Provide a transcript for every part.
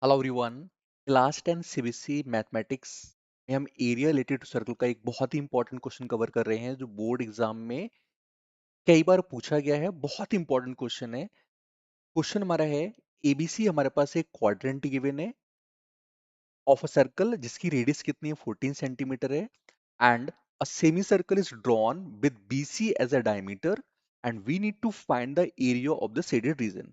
Hello everyone. Class 10 CBSE mathematics में हम area related to circle का एक बहुत ही इंपॉर्टेंट क्वेश्चन कवर कर रहे हैं जो बोर्ड एग्जाम में कई बार पूछा गया है। बहुत इंपॉर्टेंट क्वेश्चन है। क्वेश्चन हमारा है, एबीसी हमारे पास एक क्वाड्रेंट गिवन है ऑफ अ सर्कल जिसकी रेडियस कितनी है 14 सेंटीमीटर है and a semi circle is drawn with BC as a diameter and we need to find the area of the shaded region.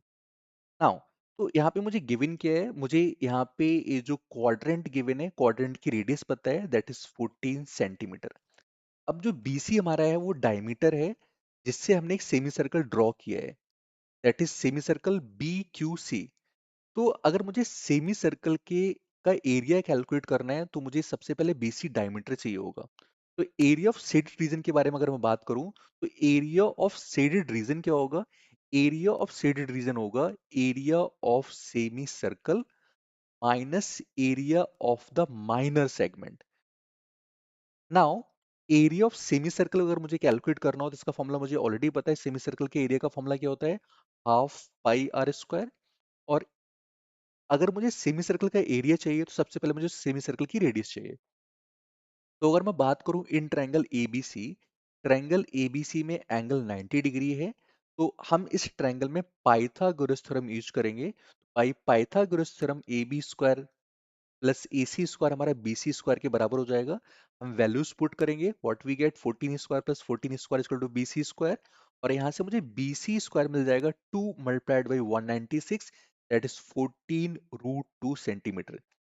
Now तो यहाँ पे मुझे गिवन क्या है, मुझे यहाँ पे ये जो क्वाड्रेंट गिवन है, क्वाड्रेंट की रेडियस पता है दैट इज 14 सेंटीमीटर। अब जो बीसी हमारा है वो डायमीटर है जिससे हमने एक सेमी सर्कल ड्रॉ किया है, that is semi circle B Q C. तो अगर मुझे सेमी सर्कल के का एरिया कैलकुलेट करना है तो मुझे सबसे पहले बीसी डायमीटर चाहिए होगा। तो एरिया ऑफ शेडेड रीजन के बारे में अगर मैं बात करूं तो एरिया ऑफ शेडेड रीजन क्या होगा? एरिया ऑफ शेडेड रीजन होगा area of semi circle minus area of the minor segment. Now area of semi circle अगर मुझे कैलकुलेट करना हो तो इसका फॉर्मूला मुझे ऑलरेडी पता है। सेमी सर्कल के एरिया का फॉर्मूला क्या होता है? Half pi r square. और अगर मुझे सेमी सर्कल का एरिया चाहिए तो सबसे पहले मुझे सेमी सर्कल की रेडियस चाहिए। तो अगर मैं बात करूं इन ट्रायंगल एबीसी में एंगल 90 डिग्री है। तो हम इस ट्रायंगल में पाइथागोरस थ्योरम यूज करेंगे। Pythagoras theorem A B square plus A C square हमारा बी सी स्क्वायर के बराबर हो जाएगा। हम वैल्यूज पुट करेंगे, what we get 14 square plus 14 square equal to B C square. और यहाँ से मुझे बी सी स्क्वायर मिल जाएगा 2 multiplied by 196, that is 14 root 2 centimetre.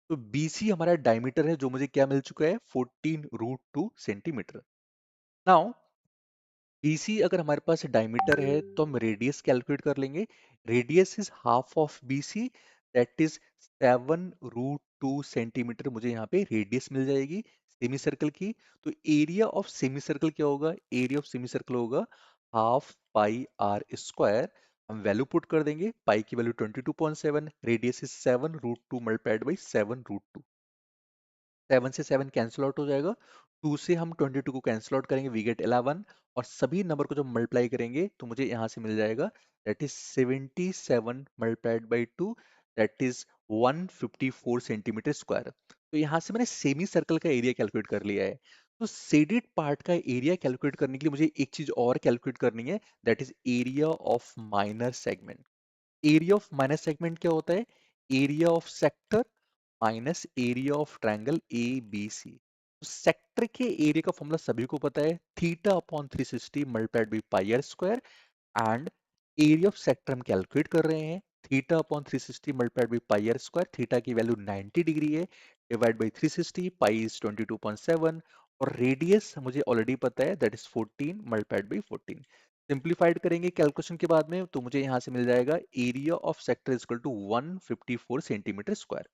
तो बी सी हमारा डायमीटर है जो मुझे क्या मिल चुका है 14 रूट 2 सेंटीमीटर। नाउ बीसी अगर हमारे पास डायमीटर है तो हम रेडियस कैलकुलेट कर लेंगे। Radius is half of BC, that is 7 root 2 centimetre. मुझे यहाँ पे रेडियस मिल जाएगी सेमी सर्कल की। तो एरिया ऑफ सेमी सर्कल क्या होगा? एरिया ऑफ सेमी सर्कल होगा हाफ पाई आर स्क्वायर। हम वैल्यू पुट कर देंगे, पाई की value 22.7, radius is 7 root 2 multiplied by 7 root 2। 7 से 7 कैंसिल आउट हो जाएगा, 2 से हम 22 को कैंसिल आउट करेंगे, वी गेट 11। और सभी नंबर को जब मल्टीप्लाई करेंगे तो मुझे यहाँ से मिल जाएगा that is 77 multiplied by 2, that is 154 centimetre square. तो यहाँ से मैंने सेमी सर्कल का एरिया कैलकुलेट कर लिया है। तो शेडेड पार्ट का एरिया कैलकुलेट करने के लिए मुझे एक चीज और कैलकुलेट करनी है, that is area of minor segment. Area of minor segment क्या होता है? Area of sector minus area of triangle A B C. Sector के एरिया का फॉर्मूला सभी को पता है, theta upon 360 multiplied by pi r square. And area of sector हम कैलकुलेट कर रहे हैं, theta upon 360 multiplied by pi r square. Theta की वैल्यू 90 डिग्री है, डिवाइड बाई 360, पाई इज 22.7। और रेडियस मुझे ऑलरेडी पता है that is 14 multiplied by 14। Simplified करेंगे कैलकुलेशन के बाद में तो मुझे यहाँ से मिल जाएगा area of sector is equal to 154 centimetre square.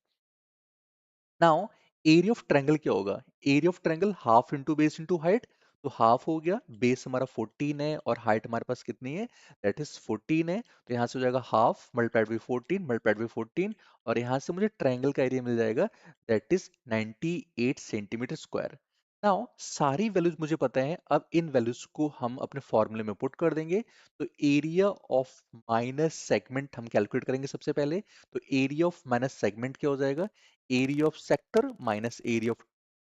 Now area of triangle क्या होगा? Area of triangle half into base into height. तो हाफ हो गया, बेस हमारा 14 है और हाइट हमारे पास कितनी है दैट इज 14 है। तो यहाँ से हो जाएगा half multiplied by 14 multiplied by 14। और यहाँ से मुझे ट्रायंगल का एरिया मिल जाएगा that is 98 centimetre square. Now सारी वैल्यूज मुझे पता है, अब इन वैल्यूज को हम अपने फॉर्मूले में पुट कर देंगे। तो एरिया ऑफ माइनस सेगमेंट हम कैलकुलेट करेंगे सबसे पहले। तो एरिया ऑफ माइनस सेगमेंट क्या हो जाएगा? Area of sector minus area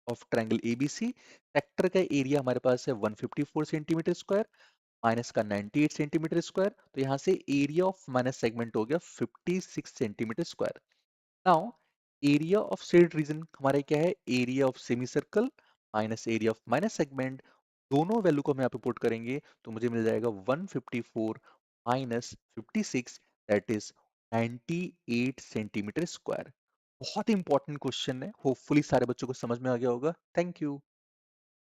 of triangle ABC. Sector का एरिया हमारे पास है 154 सेंटीमीटर स्क्वायर माइनस का 98 सेंटीमीटर स्क्वायर। तो यहाँ से एरिया ऑफ माइनस सेगमेंट हो गया 56 centimetre square. Now area of shade region हमारा क्या है? Area of semi circle minus area of minus segment. दोनों वैल्यू को हम यहाँ पे पुट करेंगे तो मुझे मिल जाएगा 154 minus 56, that is 98 centimetre square. बहुत इंपॉर्टेंट क्वेश्चन है, होपफुली सारे बच्चों को समझ में आ गया होगा। Thank you.